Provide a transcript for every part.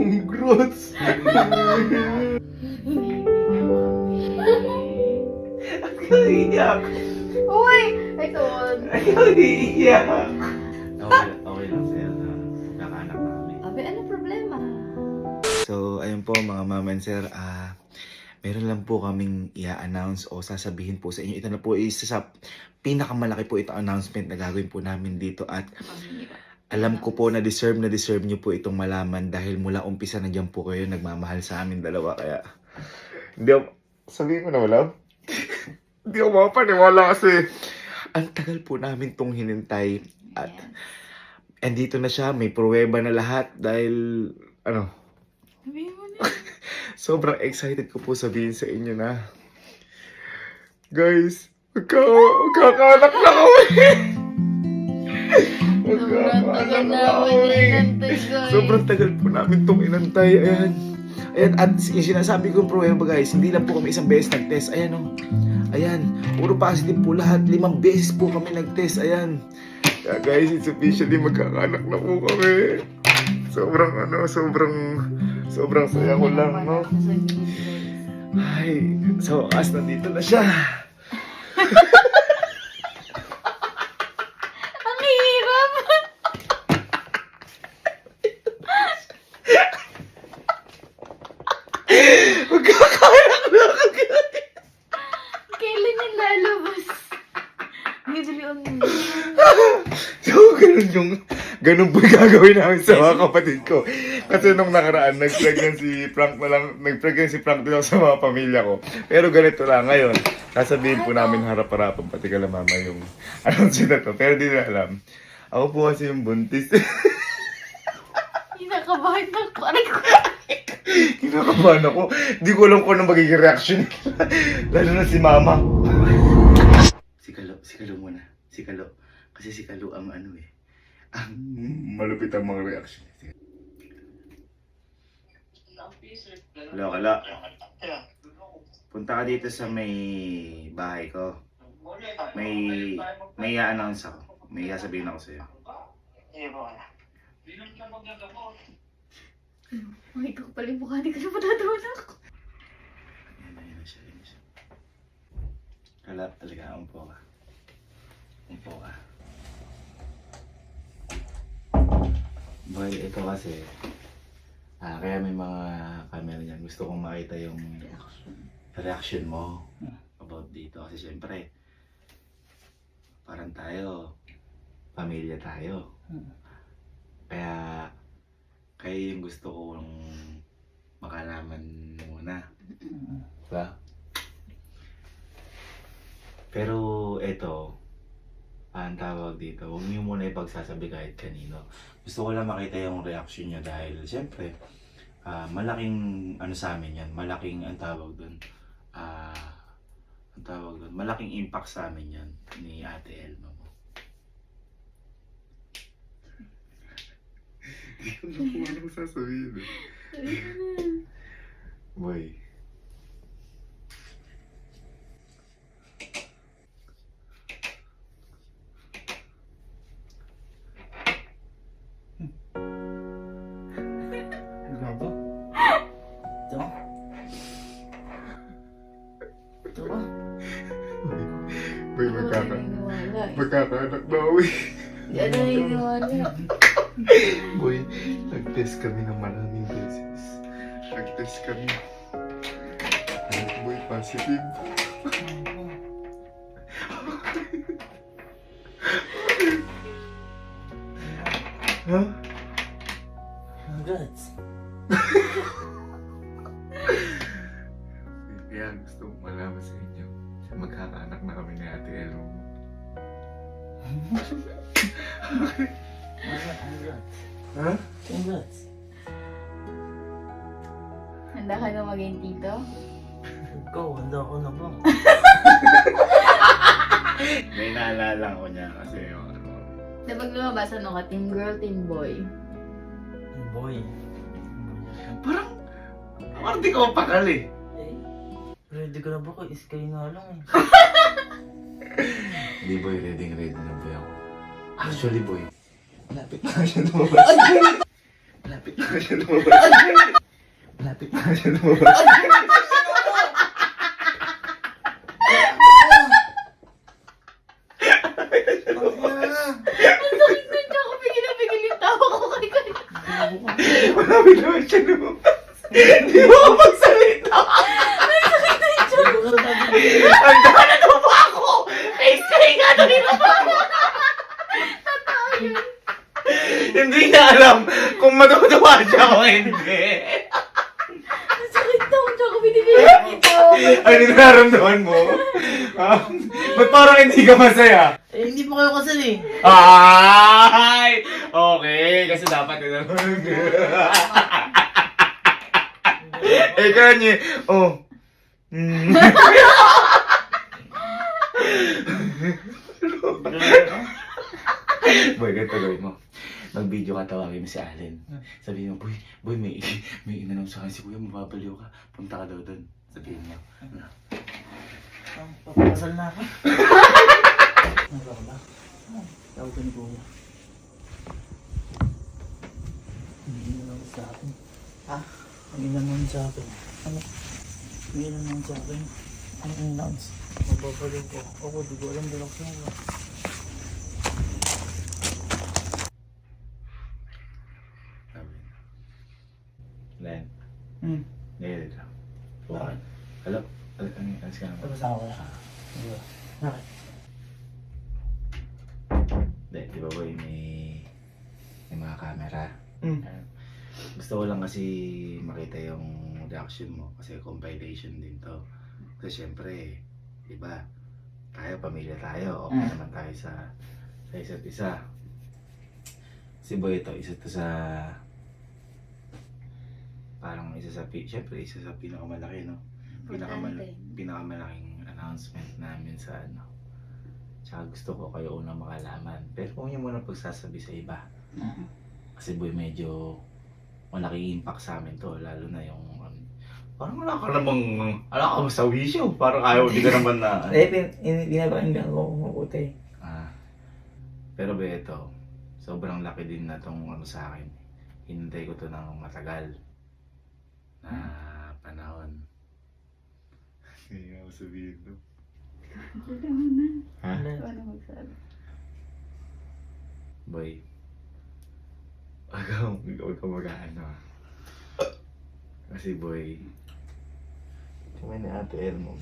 Congrats! Ikaw iiyak. Uy! Ito. Ikaw iiyak. Okay lang sa'yo na kakaanak na kami. Abi, ano problema? So, ayun po mga mama and sir, meron lang po kaming i-announce o sasabihin po sa inyo. Ito na po isa sa pinakamalaki po itong announcement na gagawin po namin dito at alam ko po na deserve nyo po itong malaman dahil mula umpisa nandiyan po kayo nagmamahal sa amin dalawa kaya hindi ako, sabihin ko na wala? Hindi ako mapaniwala kasi ang tagal po namin tong hinintay at andito na siya, may pruweba na lahat dahil ano, Sabihin mo na. sobrang excited ko po sabihin sa inyo na guys, magkakaanak na kami! Sobrang tagal namin inantay, guys. Sobrang tagal po namin itong inantay. Ayan. Ayan. At yung sinasabi kong pruweba guys, hindi lang po kami isang beses nag-test. Ayan o. Ayan. Puro positive po lahat. 5 beses po kami nag-test. Ayan. Kaya guys, it's officially magkakaanak na po kami. Sobrang saya ko lang, no? Ay, so as nandito na siya. Ang hirap! Magkakaanak na kami. Kailan yung lalabas? Usually on So, ganun po yung gagawin namin sa mga kapatid ko. Kasi nung nakaraan, nag-pregnancy prank din ako sa mga pamilya ko. Pero ganito lang ngayon, sasabihin po namin harap-harapan, pati kala mama yung announce na to. Pero di na alam. Ako po kasi yung buntis. Kinakabahan ng aray ko. Kinakabahan ako. Di ko alam kung ano magiging reaction. Lalo na si mama. Si Kalo muna. Si Kalo. Kasi si Kalo ang ano eh. Ang malupit ang mga reaction. Hello, Kalo. Punta ka dito sa may bahay ko. May i-announce ako. May sasabihin ako sa'yo. Ay, ikaw pala yung mukha. Di ko na matatawanak. Ayan na siya. Kalo, talaga, umpo ka. Boy, ito kasi, kaya may mga camera dyan. Gusto kong makita yung reaction mo about dito. Kasi syempre, parang tayo, pamilya tayo. Kaya yung gusto kong makalaman muna. Diba? Pero ito, ang tawag dito, huwag niyo muna ipagsasabi kahit kanino. Gusto ko lang makita yung reaction niya dahil siyempre, malaking ano sa amin yan, malaking ang tawag doon, malaking impact sa amin yan ni Ate Elma mo. Hindi ko na kung ano sasabihin eh. Boy. Boy, magkakaanak na uwi. Yan na iniwala. Boy, nag-test kami ng maraming beses. Boy, positive. Ha? Congrats. Kaya gusto kong malaman sa inyo. Magkakaanak na kami ni Ate Elmo. Congrats. Ha? Congrats. Handa ka na maging tito? Ikaw, handa ko na ba? May naalala ko niya kasi yung ano. Kapag lumabas, ano ka? Team girl, team boy? Boy. Parang, arte ko pakal eh. Ready ka na ba kay Sky na lang eh. Hindi boy, ready na boy ako. Actually boy, malapit na siya lumabas. Malapit na na siya lumabas. Malapit na siya lumabas. Ang sakit na siya ako. Pigil na pigil yung tawa ko kay Kuya. Malapit na siya lumabas. Hindi mo ako magsalita. Ang dala na ba ako? Iskay nga na Totoo yun. Hindi niya alam kung matutuwa siya o hindi. Ang sakit na ako binibilang ito. Ano yung nararamdaman mo? Ha? Ba't parang hindi ka masaya? Eh, hindi pa kayo kasal eh. Ay! Okay, kasi dapat na naman. Eh, kanya. Oh. Boy, ganito gawin mo. Mag-video ka, tawagin mo si Allen. Sabihin mo, boy, may inanong sa akin si Kuya, mababaliw ka. Punta ka daw doon. Sabihin mo. Ano? Papakasal na ako. Ano ba ba? Tawag ko ni Kuya. Hindi na naman sa akin. Ha? Ang inanong sa akin. Ano? May inanong sa akin. Ang announce. Mababaliw ko. Ako, di ko alam direksyon ko. Len, ngayon dito. Bakit? Hello? Ano ka naman? Tapos ako na. Bakit? Hindi, di ba boy, may mga camera. Mm. Gusto ko lang kasi makita yung reaction mo kasi compilation din to. Kasi syempre, di ba, tayo, pamilya tayo, okay naman tayo sa isa't isa. Si boy ito, isa to sa parang syempre isa sa pinakamalaki, no? Pinakamalaking announcement namin sa ano. Tsaka gusto ko kayo unang makalaman. Pero kung yung muna pagsasabi sa iba. Kasi boy, medyo malaking impact sa amin to. Lalo na yung parang wala ka ba sa wisyo? Parang ayaw, di ka naman na Eh, pinapakinggan ko kung mabuti. Pero ba ito, sobrang laki din na tong sa akin. Hinintay ko to ng matagal na panahon. Hindi nga ako sabihin to. Alam mo na. Ha? Paano magsabi? Boy, huwag ka mag-ano. Kasi boy, kami ni Ate Elmo.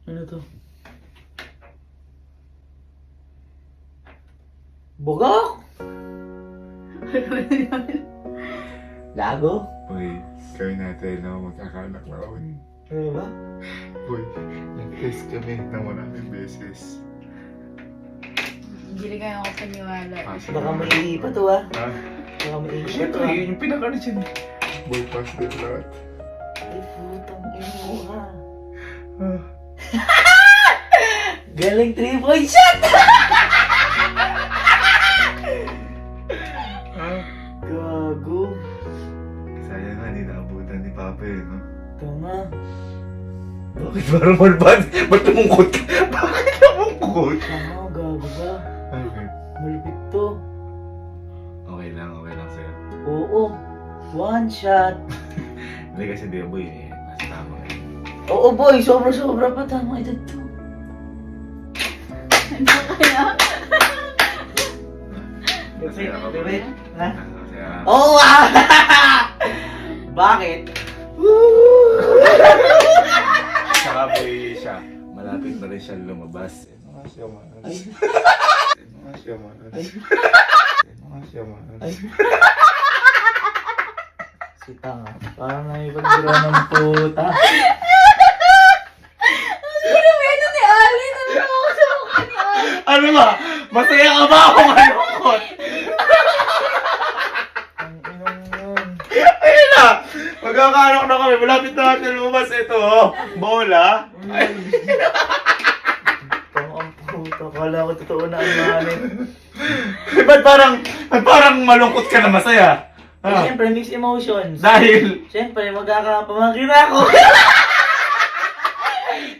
Ano to? Bugok! Lago? Boy, kami ni Ate Elmo magkakanak na ako. Ano ba? Boy, nag-test kami ng maraming beses. Hindi kayo ako paniwala. Baka maiihi pa to ah. Ha? Baka maiihi pa to Siyempre, ah. yun yung pinaka-reason. Boy, pass na lahat. Ay, putang ina mo ah. Ah. Galing 3-point shot! Gago. Sayang nga, hindi naabutan ni Papa eh, no? Tama. Bakit parang malbad? Ba't lumungkot ka? Bakit lumungkot? Tama, gago ba? Okay. Malupit to. Okay lang sa'yo. Oo. One shot. Hindi kasi di boy eh, nasa tama eh. Oo boy, sobra-sobra pa. Tama edad to. Ano kaya? Masaya ka ba? Bebe? Ha? Masaya. Oo ah! Bakit? Saka boy siya, malapit na rin siya lumabas. Ano nga siya man? Ay. Ano nga siya man? Ay. Ano nga siya man? Ay. Si tanga. Parang naipagdura ng puta. Sino ba ito ni Alin? Ano na ako sa mukha ni Alin? Ano ba? Masaya ka ba ako malungkot? Ang inong yun. Ayun na! Magkakaroon na kami, malapit na natin lumabas ito oh. Bola. Ang puta. Kala ko totoo na ang manin. Ba't parang malungkot ka na masaya? Eh, siyempre, mixed emotions. Dahil, Siyempre, magkakapamangkin ako.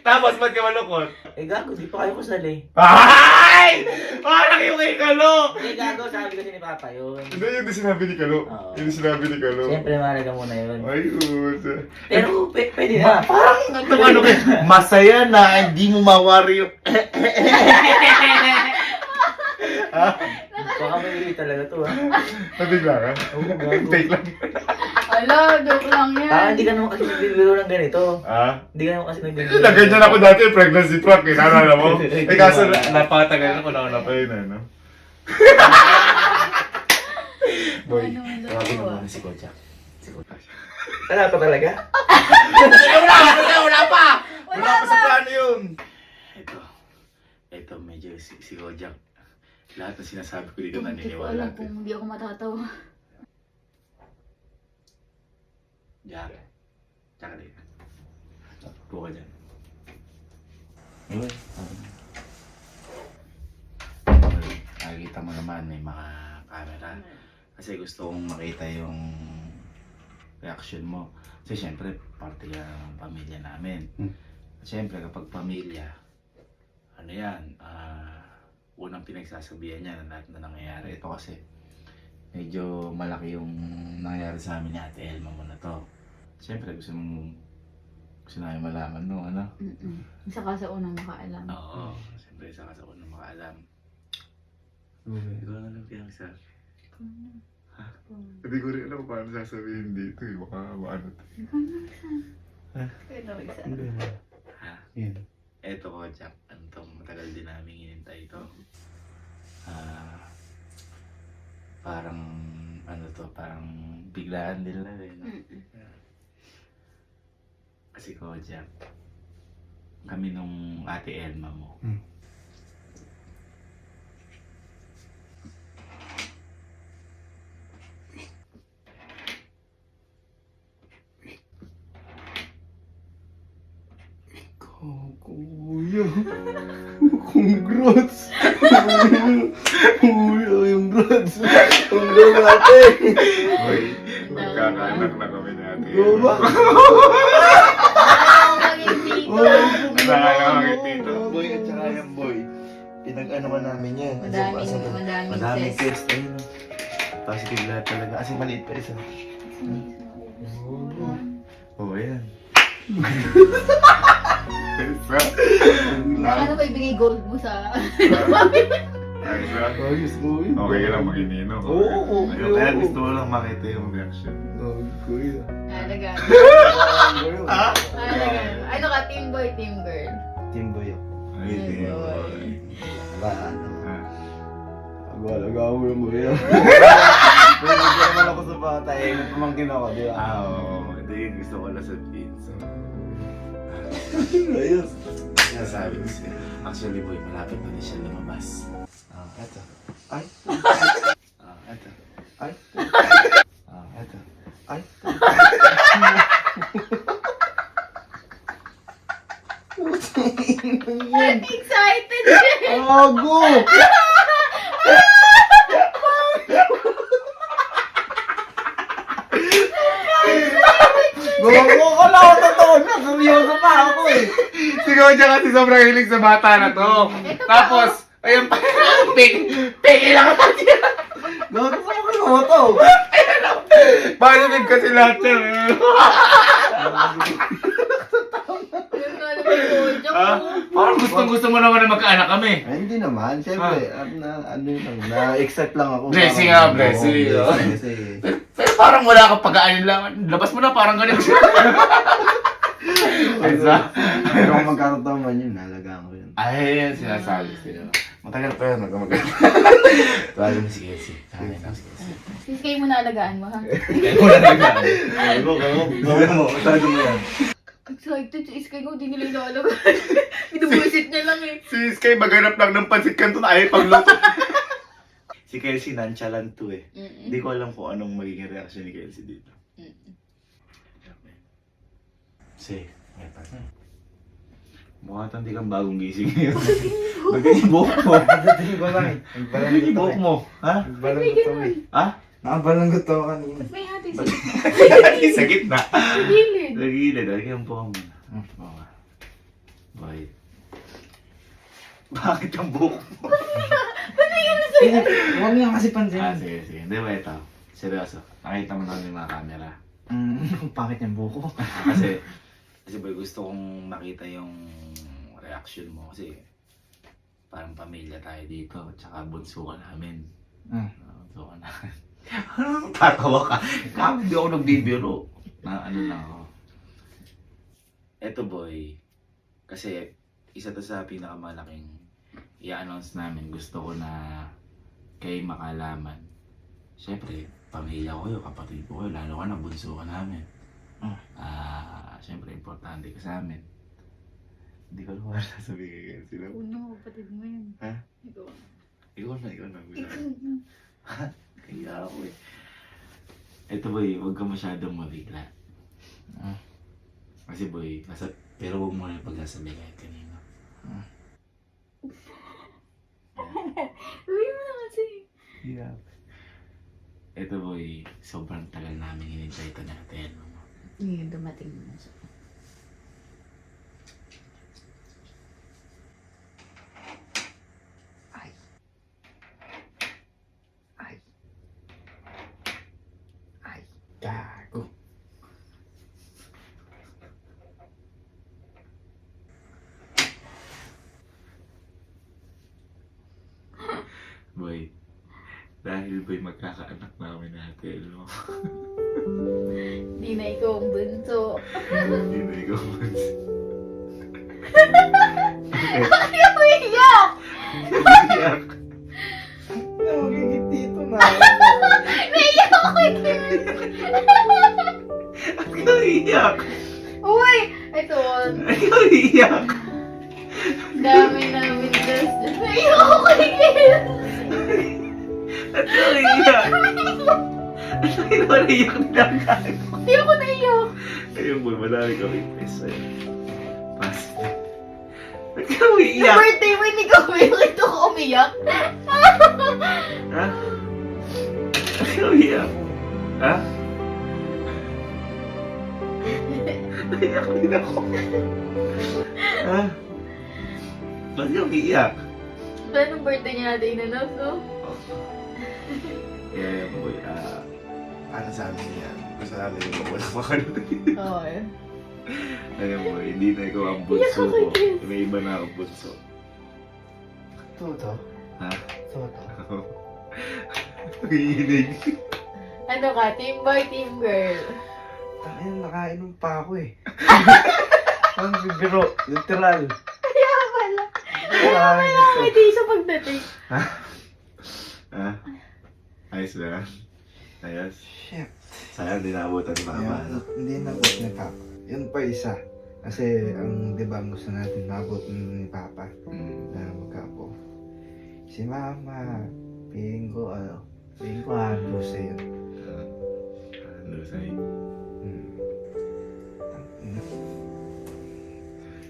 Tapos, ba't ka malungkot? Eh gago, di pa kayo kusali. Ay! Parang yung kay Kalo! Eh gago, sabi kasi ni Papa yun. Hindi, yung sinabi ni Kalo. Oo. Yung sinabi ni Kalo. Siyempre, mahalaga muna yun. Ay, usa. Pero pwede na. Parang ano kayo, masaya na, hindi mo mawari yung... Baka may talaga to ha. Nabigla ka? Oo, gago. Fake lang. Hala, joke lang yan. Hindi ka naman kasi nagbibiro ng ganito. Ah? Hindi ka naman kasi nagbibiro. Naganyan ako dati, pregnancy truck eh, naalala mo? Eh kaso napakatagal ko na pa yun ano. Boy, Ano, ano, tawagin mo ano, muna si Kojak. Si Kojak. Wala pa talaga? Wala pa! Wala pa sa plano yun! Ito medyo si Kojak. Lahat ng sinasabi ko dito Hindi ko naniniwala. alam kung hindi ako matatawa. Jack. Jack din. Buka dyan. Yun. Nakikita mo naman may mga camera. Kasi gusto kong makita yung reaction mo. Kasi syempre, parte yan ng pamilya namin. Syempre, kapag pamilya, ano yan, unang pinagsasabihan niya na lahat na nangyayari. Ito kasi, medyo malaki yung nangyayari sa amin ni Ate Elma mo na to. Syempre, gusto namin malaman, no? Ano? Isa ka sa unang makaalam. Oo. Siyempre, isa ka sa unang makaalam. Ikaw na lang pinagsasabi. Hindi ko rin alam kung paano sasabihin dito eh. Baka maano to. Ito, isa. Ha? Yun. Eto ko, Jack. Ano to? Matagal din namin hinintay ito. Parang, ano to? Parang biglaan din lang eh. No? Kasi ko, Jack. Kami nung Ate Elma mo. Kuya. Congrats. Kuya, yung congrats. Congrats natin. Uy, magkakaanak na kami ni Ate Oo ba? Tito. Boy at saka yung boy. Pinag-ano namin yan. Madaming test. Ayun. Positive lahat talaga. Kasi maliit pa isa. Oo, yan. Ano ba ibigay gold mo sa... Ayos mo yun. Okay ka lang makinino. Oo, okay. Kaya gusto ko lang makita yung reaction. Oh, kuya. Alaga. Ha? Alaga. Ano ka, team boy, team girl? Team boy ako. Ay, Ay, di. boy. Ano? Ah. Agwalaga mo yung boy. Pero hindi naman ako sa bata eh. May pamangkin ako, di ba? Oo. Hindi, gusto ko lang sabihin. So, Ayos. sinasabi ko siya. Actually, boy, malapit na din siya lumabas. Eto. Ay. Eto. Ay. Eto. Ay. Excited siya! Ago! Gago ka lang ako totoo na. Seryoso pa ako eh. Si Kojak kasi sobrang hilig sa bata na to. Tapos, ayun pa, peke lang ako siya. Gago sa ako yung to. Positive kasi lahat siya. Parang gusto mo naman na magkaanak kami. Ay, hindi naman. Siyempre, ano yun, na-excite lang ako. Blessing Parang- blessing. Oo, blessing. Pero parang wala kang pag-aanin lang. Labas mo na, parang ganun siya. Pero kung magkakataon man yun, nalagaan ko yun. Ay, yan sinasabi sila. Matagal pa yun, magkamagal. Tawagin mo si Casey. Tawagin mo si Casey. Sis, kayo mo naalagaan mo, ha? Kaya mo na nagkaan. Gawin mo, tawag mo yan. Excited si Iskay ko, di nila inaalagaan. Binubuisit niya lang eh. Si Sky maghanap lang ng pansit kanto na ayaw pagluto. Si Kelsey nonchalant to eh. Hindi ko alam kung anong magiging reaction ni Kelsey dito. Say, may pa. Mukha hindi kang bagong gising ngayon. Magiging buhok mo. Pagdating ko lang eh. Magiging buhok mo. Ha? Nagbalangot ako eh. Ha? Nakabalangot ako kanina. Ba't may hati Sa gitna. sa gilid? Sa gilid. Lagyan ang buhok mo. Boy. Bakit ang buhok mo? Huwag niya kasi Ah, pansinin. sige, sige. Hindi ba ito? Seryoso. Nakita mo naman yung mga camera. Pangit yung buko. Kasi boy, gusto kong makita yung reaction mo. Kasi parang pamilya tayo dito. Tsaka bunso ka namin. Bunso ka namin. Tatawa ka. Kami hindi ako nagbibiro. Na ano na ako. Eto boy. Kasi isa to sa pinakamalaking i-announce namin. Gusto ko na kayo makalaman. Siyempre, pamilya ko kayo, kapatid ko kayo, lalo ka na bunso ka namin. Siyempre, importante ka sa amin. Hindi ko naman sasabihin sila. Una, kapatid mo yun. Ha? Ikaw. Ikaw na. Kaya ako eh. Eto boy, huwag ka masyadong mabigla. Kasi boy, pero huwag mo na yung pagsasabi kahit kanino. Uy mo na kasi. Yeah. Eto boy, sobrang tagal namin hinintay ito natin. Ngayon, dumating na siya. Ay. Ay. Ay. Gago. Boy, dahil boy magkakaanak namin natin, no? Hindi na ikaw ang bunso. Hindi na ikaw Ayaw mo iyak! Iyak! Nagigit dito na. Naiyak ako At ikaw iyak! Uy! Ito. Ikaw iyak! Dami namin gas. Naiyak ako again! At ikaw iyak! At ikaw naiyak na lang. Hindi ako naiyak. Ayun boy, madami kami pesa eh. Pas. At ikaw Sa iyak! birthday mo, hindi ka umiyak. Ito ko umiyak. Ha? At ikaw iyak! Ha? Naiyak din ako. Ha? Ba't ikaw iyak? Paano birthday niya natin in-announce, no? Yeah, boy, ano sabi niya? Gusto natin yung wala makanood. Oo eh. Ayun boy, hindi na ikaw ang bunso ko. May iba na akong bunso. Toto. Ha? Toto. Nakikinig. Ano ka? Team boy, team girl. Ayun, nakainom pa ako eh. Ang bibiro. Literal. Kaya pala. Nakainom to. Hindi siya pagdating. Ha? Ayos na? Ayos? Shit. Sayang, di naabutan ni Mama. Ayun, hindi nabot ni Papa. Yun pa isa. Kasi ang di ba ang gusto natin mabot ni Papa na magkapo. Si Mama, piling ko handlo siya yun. Ano sa'yo?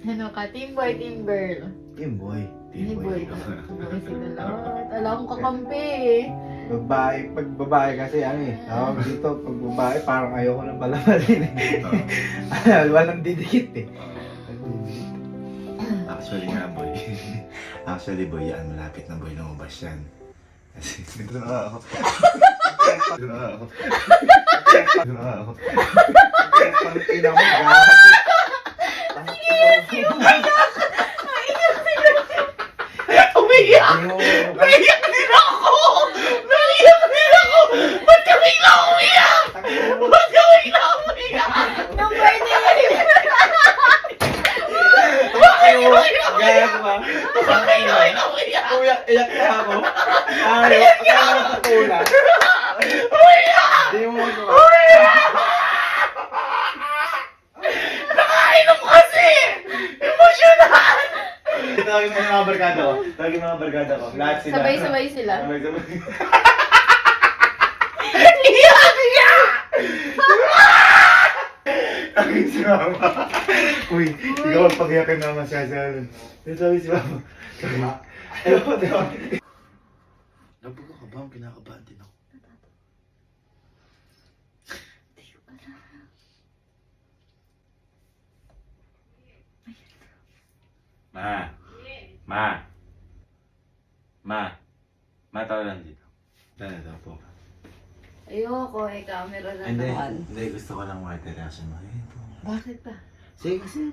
Ano ka? Team boy, team girl. Team boy. Team boy. ikaw. Boy sila lahat. Alam kong kakampi eh. Babae, pag babae kasi ano eh. Tawag dito, pag babae parang ayoko na palamalin eh. Walang didikit eh. Actually nga boy. Actually boy, yan malapit na boy lumabas yan. Kasi dito na ako. Dito na ako. Dito na ako. Pangina mo, gago. Umiyak! Naiyak din ako! Naiyak din ako! Ba't ka bigla umiyak? Ba't ka bigla umiyak? Nung birthday niya. Bakit ka bigla umiyak? Iyak na ako. Ayaw, akala ko sa tula. Umiyak! Hindi mo ano. Nakainom kasi! Emosyonal! Tawagin mo mga barkada ko. Tawagin mo mga barkada ko. Lahat sila. Sabay-sabay sila. Sabay-sabay. Iyak niya! Tawagin si Mama. Uy, ikaw ang pag-iyakin na masyasalan. Sabi si Mama. Ayaw ko, diba? Nabuka ka ba? Kinakabahan din ako. Hindi ko alam. Ma. Ma. Ma. Ma, tawag lang dito. Dito po. Ayoko, camera na Hindi, naman. hindi. Gusto ko lang makitirasan mo. Ito. Bakit ba? Sige, kasi.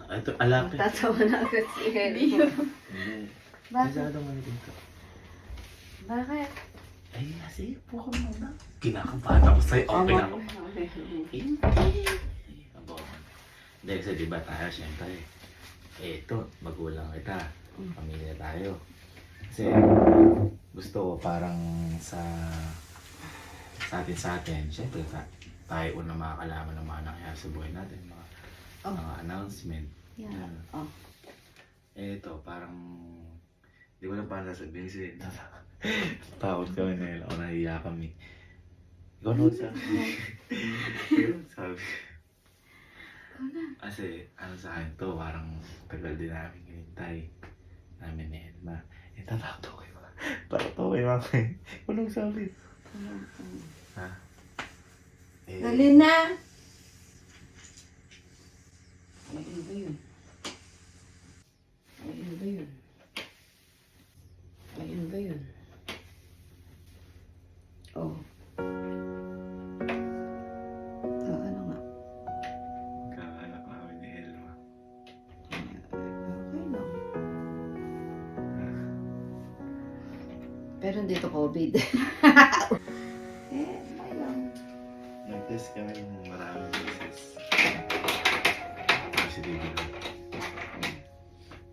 Ito, alapin. Tatawa na agad si Elmo. Hindi. Bakit? Masyadong ano dito. Bakit? Ay, sige po ka muna. Kinakabahan ako sa'yo. Okay na ako. Hindi. Abo. Hindi, kasi diba tayo, syempre. Ito, magulang kita. Pamilya tayo. Kasi gusto ko parang sa atin, syempre tayo unang makakalaman ng mga nangyayari sa buhay natin. Mga announcement. Yeah. Yan. Oh. Ito, parang di ko lang paano sasabihin kasi takot kami na o nahiya kami. Ikaw na sabi. Sabi. Kasi ano sa akin to, parang tagal din namin hinintay namin ni Elma. Tatakto kayo. Tatakto kayo mga walang sabi. Ha? Dali na! Ay, ano ba yun? Ay, ano ba yun? Ay, ano ba yun? Oh. Ano nga? Kaanak namin ni Elma. Okay lang. Pero dito COVID. Okay lang. Nag-test kami ng maraming beses. Kasi di ba?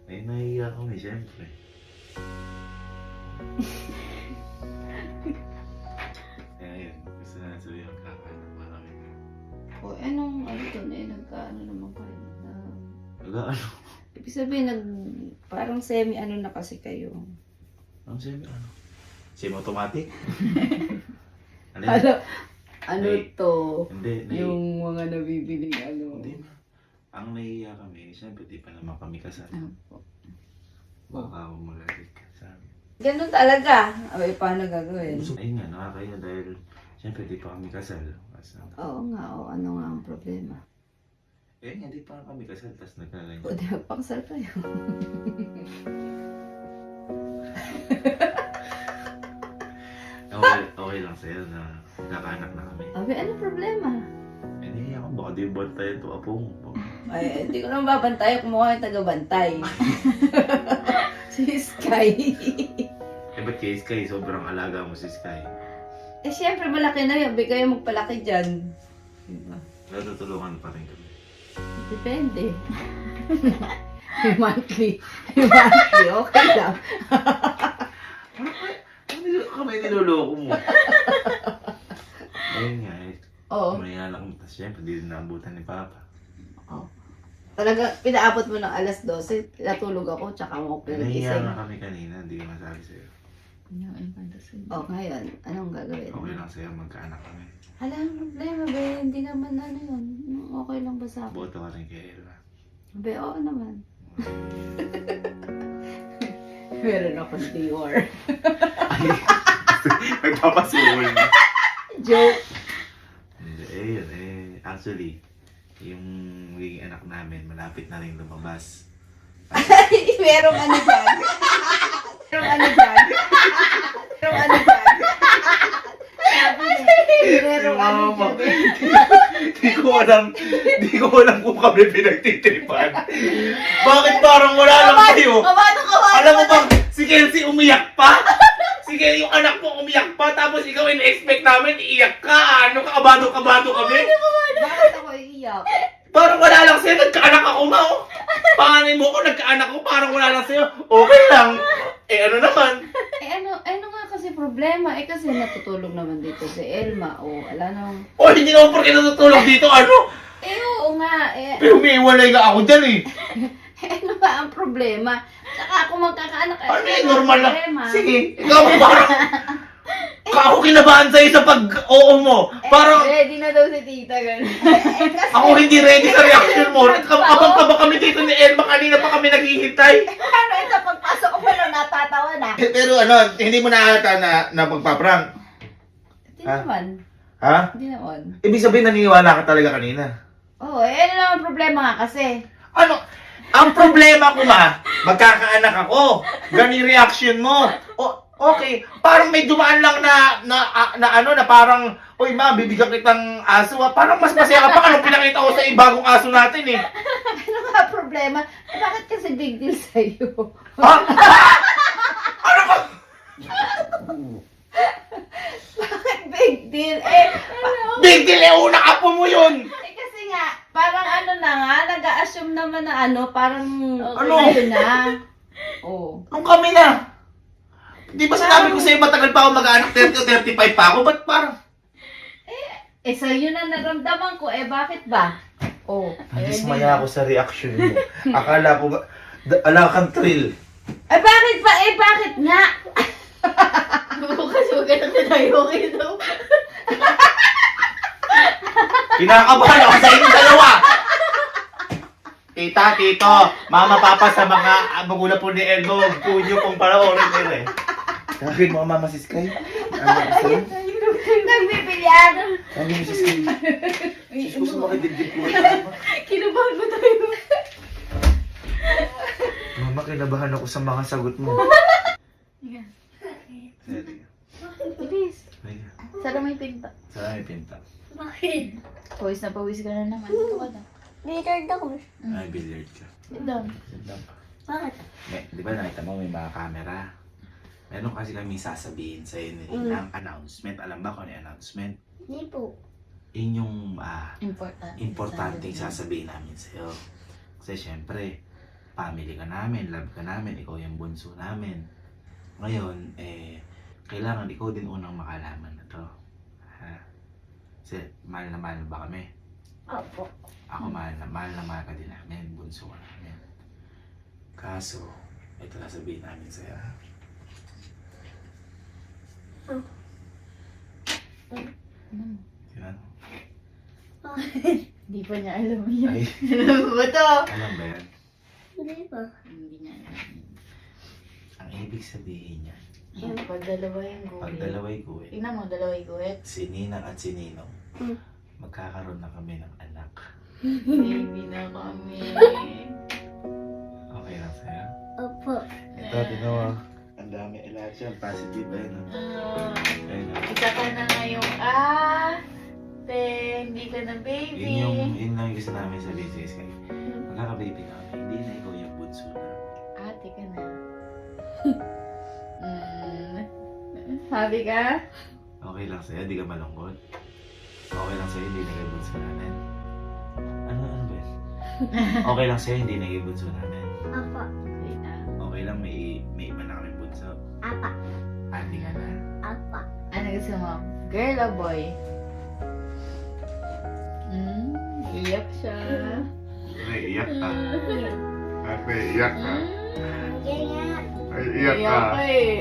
Ay, nahiya kami, syempre. Kaya yun, gusto na sabihin magkakanak pa kami. O, anong ano to na nagkaano naman kayo? Ano? Ibig sabihin, parang semi-ano na kasi kayo. Ano semi? Ano? Semi-automatic? Ano? Ano Nay- to? Hindi, Yung mga nabibiling ano. Hindi na. Ang nahiya kami, syempre di pa naman kami kasal. Opo. Baka ako magalit ka sa amin. Ganun talaga. Ay, paano gagawin? Ayun nga, nakakaya dahil syempre di pa kami kasal. Oo nga, o ano nga ang problema? Eh, hindi pa kami kasal, tapos nagkaganyan. O, di magpakasal kayo. Okay lang sa'yo na kakanak na kami. Abi, ano problema? Eh, nahiya ko, baka di bantayan to apo mo. Ay, hindi ko naman babantay kung mukha yung taga-bantay. Si Sky. Eh, ba't kay Sky? Sobrang alaga mo si Sky. Eh, syempre, malaki na yun. Abi kayo magpalaki dyan. Diba? Natutulungan pa rin kami. Depende. Monthly. Monthly, okay lang. Ano kami niloloko mo? Ayun nga, eh. Oo. May anak mo, tapos syempre, di rin naabutan ni Papa. Talaga, pinaabot mo ng alas 12, natulog ako, tsaka mo ako Nahiya pinagising. na kami kanina, hindi ko masabi sa'yo. O, ngayon, anong gagawin? Okay lang sa'yo, magkaanak kami. Hala, ang problema, be, hindi naman ano yun. Okay lang ba sa akin? Boto ka rin kay Elma. Be, oo naman. Meron ako Dior. Nagpapasuhol na. Joke. Yun, actually, yung magiging anak namin, malapit na rin lumabas. Merong ano dyan. Merong ano dyan. Merong ano dyan. Sabi niya, merong ano dyan. Di ko alam kung kami pinagtitripan. Bakit parang wala lang kayo? Kabado. Alam mo bang si Kelsey umiyak pa? Sige, yung anak mo umiyak pa, tapos ikaw in-expect namin iiyak ka. Ano, kabado-kabado kami? Bakit ako iiyak? Parang wala lang sa'yo, nagkaanak ako, Mao. Panganay mo ko, nagkaanak ko, parang wala lang sa'yo. Okay lang. Eh, ano naman? Ano nga kasi problema? Kasi natutulog naman dito si Elma. O, ala nang... O, hindi naman porke natutulog dito, ano? Oo nga. Pero umiiwalay nga ako dyan, eh. Ano ba ang problema? Saka ako magkakaanak. Ano eh, normal lang. Sige, ikaw parang... Ako kinabahan sa'yo sa pag-oo mo. Parang Ready na daw si tita, gano'n. ako hindi ready sa reaction mo. Abang-kaba kami dito ni Elma. Kanina pa kami naghihintay. Ano ito, pagpasok ko pa lang natatawa na. Pero ano, hindi mo nakakata na magpa-prank. Hindi naman. Ha? Hindi naman. Ibig sabihin naniniwala ka talaga kanina. Oo, ano naman problema nga kasi. Ano? Ang problema ko magkakaanak ako. Gani reaction mo. Okay, parang may dumaan lang na parang, uy ma, bibigyan kitang aso. Parang mas masaya ka pa. Anong pinakita ko sa bagong aso natin eh. Ano nga problema? Bakit kasi big deal sa'yo? Ha? Ano ka? Bakit big deal? Big deal eh, unang apo mo yun. Kasi nga, parang ano na nga, nag-a-assume naman na parang Ano? ayun na. Oh. Nung kami na. Di ba sinabi ko sa'yo matagal pa ako mag-anak, 30 o 35 pa ako? Ba't parang? Sa'yo na naramdaman ko, bakit ba? Oh. Nadismaya ako sa reaction mo. Akala ko ba, ala kang thrill. Bakit ba? Bakit nga? Bukas huwag ka na tayo daw. Kinakabahan ako sa inyong dalawa. Tita, tito, mama, papa sa mga magulang po ni Elmo, punyo pong panoorin nila eh. Sabi mo, mama, sis Kay. Nagbibilyan. Sabi mo, sis Kay. Gusto mo makidibdib ko. Kinubahan mo tayo. Mama, kinabahan ako sa mga sagot mo. Bilis. Sara may pinta. Saan may pinta? Bakit? Pawis na pawis ka na naman. Ito ka na. Billiard ako. Ay, billiard ka. Sit down. Bakit? Di ba nakita mo may mga camera? Meron kasi kami sasabihin sa'yo ng announcement. Alam ba kung ano yung announcement? Hindi po. Yun yung Importante. sasabihin namin sa'yo. Kasi syempre, family ka namin, love ka namin, ikaw yung bunso namin. Ngayon, kailangan ikaw din unang makalaman na to. Ha? Kasi mahal na mahal ba kami? Opo. Ako mahal na mahal ka din namin, bunso ka namin. Kaso, ito na sabihin namin sa'yo. Ha? Yan. Hindi pa niya alam yan. Ay, Alam mo ba to? alam ba yan? Hindi ba? Hindi niya alam. Ang ibig sabihin niya, Ayan, pag dalawa yung guhit. pag dalaway guhit, Tingnan mo, dalawa yung guhit. si Ninang at si Ninong, Hmm. magkakaroon na kami ng anak. Baby na kami. Okay lang sa'yo? Opo. Ito, tingnan mo. Ang dami lahat yan. Positive ba yun? Ayun. Isa ka na ngayong hindi ka na baby. Yun lang yung gusto namin sabihin sa Sky. Magkaka-baby na kami. Hindi na ikaw yung bunso na. Ate ka na. Happy ka? Okay lang sa'yo, di ka malungkot. Okay lang sa'yo, hindi na kayo bunso namin. Ano ba yun? Okay lang sa'yo, hindi na kayo bunso namin. Opo. Okay na. Okay lang, may iba na kami bunso. Apa. Ate ka na. Apa. Ano gusto mo? Girl o boy? Iyak siya. Naiiyak ka. Naiiyak ka. Ganyan. Naiiyak Iyak ka eh.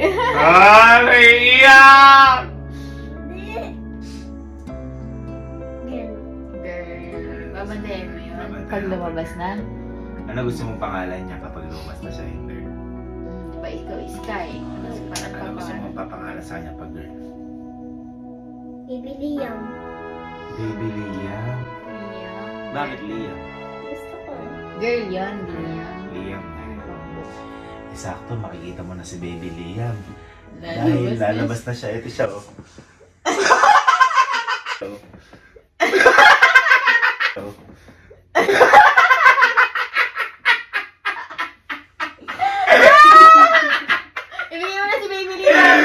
Naiiyak! Hindi. Ganyan. Girl. Babantayan mo yun. Babantayan Pag ko. lumabas na. Ano gusto mong pangalan niya kapag lumabas na siya yung girl? Diba ikaw Sky? Tapos parang Ano gusto papangalan. mong papangalan sa kanya pag girl? Bibili yan. Baby Liam. Liam. Bakit Liam? Gusto ko. Girl yun, Liam. Liam na Sakto, makikita mo na si Baby Liam. Dahil lalabas na siya. Ito siya, oh. Oh. Ibigay mo na si Baby Liam!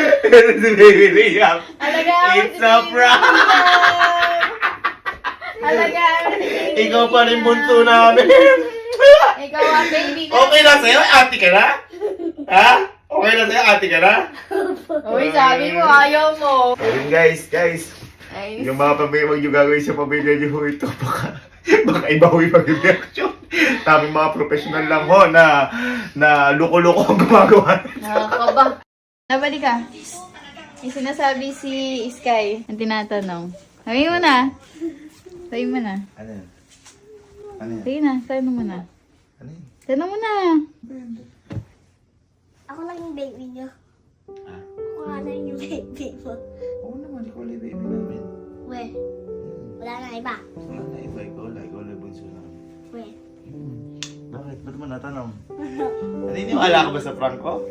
si Baby Liam. Alagaan mo It's si a Baby prank! Liam! Alagaan mo si Baby Ikaw pa rin Liam. bunso namin. Ikaw ang baby na. Okay na sa'yo? Ate ka na? Ha? Okay na sa'yo? Ate ka na? Uy, sabi mo, ayaw mo. Ayun guys. Ay, Yung mga pamilya, yung gagawin sa pamilya niyo ho ito, baka iba ho yung mag-reaction. Taming mga professional lang ho na loko-loko ang gumagawa. nakakaba. Nabali ka. Yung sinasabi si Sky, ang tinatanong. Sabi mo na. Sabi mo na. Ano yan? Ano yan? Sige na, sabi mo na. Ano yan? Tanong mo na. Ako lang yung baby niyo. Ha? Ako nga lang yung baby mo. Oo naman, ikaw lang baby namin. We. Wala na iba. Wala na iba, ikaw lang bunso namin. We. Bakit? Bakit? Ba't mo natanong? Naniniwala ka ba sa prank ko?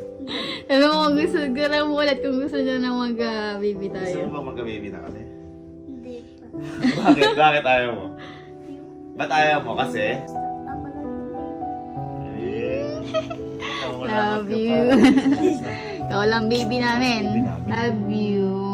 Ano mo, gusto ko lang ulit kung gusto niya na mag-baby Gusto tayo. mo ba magka-baby na kami? Hindi pa. Bakit? Bakit ayaw mo? Ba't ayaw mo? Kasi? Ako lang yung baby. Eh, Love you. Ikaw lang baby namin. Love you.